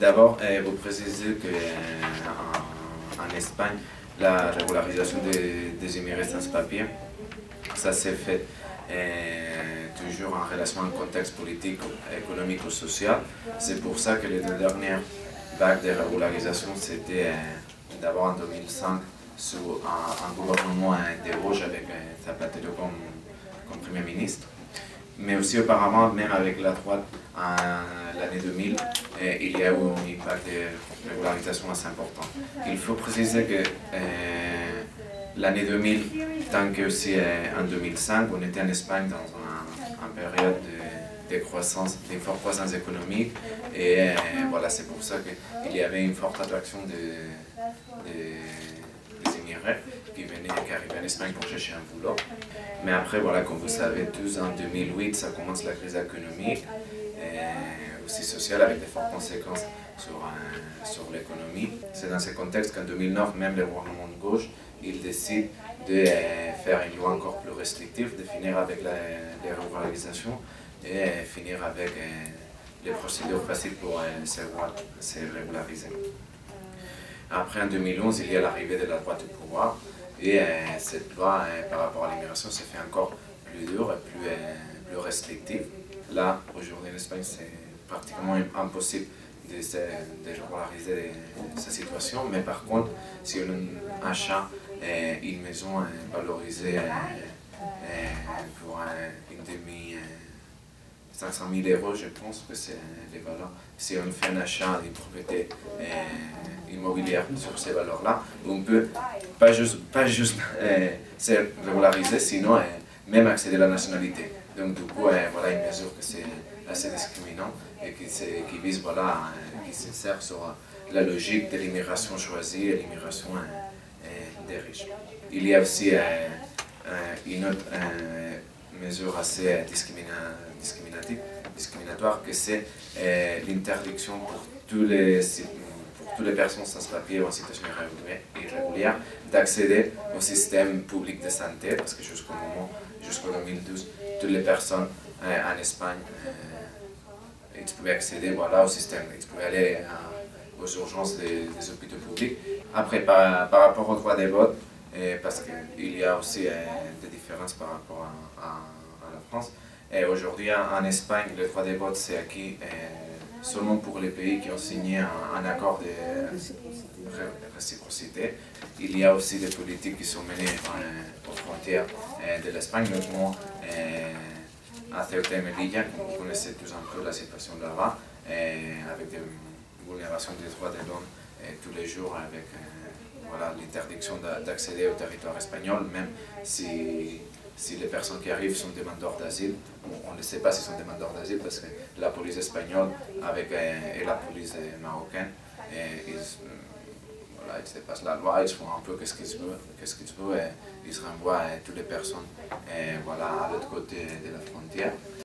D'abord, vous précisez qu'en Espagne, la régularisation des immigrés sans papier, ça s'est fait toujours en relation à un contexte politique, économique ou social. C'est pour ça que les deux dernières vagues de régularisation, c'était d'abord en 2005 sous un gouvernement de gauche avec Zapatero comme Premier ministre. Mais aussi auparavant, même avec la droite, en l'année 2000, il y a eu un impact de régularisation assez important. Il faut préciser que l'année 2000, tant que aussi en 2005, on était en Espagne dans une période de croissance, de forte croissance économique, et voilà, c'est pour ça qu'il y avait une forte attraction des immigrés qui arrivaient en Espagne pour chercher un boulot. Mais après, voilà, comme vous savez tous, en 2008, ça commence la crise économique, et aussi sociale, avec de fortes conséquences sur l'économie. C'est dans ce contexte qu'en 2009, même le gouvernement de gauche, il décide de faire une loi encore plus restrictive, de finir avec les régularisations et finir avec les procédures faciles pour se régulariser. Après, en 2011, il y a l'arrivée de la droite au pouvoir, et cette loi par rapport à l'immigration se fait encore plus dure et plus restrictive. Là, aujourd'hui en Espagne, c'est pratiquement impossible de régulariser sa situation, mais par contre, si on achète une maison valorisée pour une demi 500 000 euros, je pense que c'est les valeurs. Si on fait un achat d'une propriété immobilière sur ces valeurs-là, on peut pas juste se régulariser, sinon même accéder à la nationalité. Donc du coup, voilà une mesure que c'est assez discriminant et qui vise, voilà, qui se sert sur la logique de l'immigration choisie et l'immigration des riches. Il y a aussi une autre mesure assez discriminatoire, que c'est l'interdiction pour toutes les personnes sans papier ou en situation irrégulière d'accéder au système public de santé, parce que jusqu'en 2012, toutes les personnes en Espagne ils pouvaient accéder, voilà, au système, ils pouvaient aller aux urgences des hôpitaux publics. Après, par rapport au droit des votes, parce qu'il y a aussi des différences par rapport à la France. Aujourd'hui, en Espagne, le droit des votes c'est acquis seulement pour les pays qui ont signé un accord de réciprocité. Il y a aussi des politiques qui sont menées aux frontières de l'Espagne, notamment à Ceuta et Melilla, comme vous connaissez tous un peu la situation là-bas, avec des vulnérations des droits de l'homme tous les jours, avec voilà, l'interdiction d'accéder au territoire espagnol, même si les personnes qui arrivent sont demandeurs d'asile. On ne sait pas s'ils sont demandeurs d'asile parce que la police espagnole et la police marocaine, voilà, ils dépassent la loi, ils font un peu ce qu'ils veulent, et ils renvoient toutes les personnes voilà, à l'autre côté de la frontière.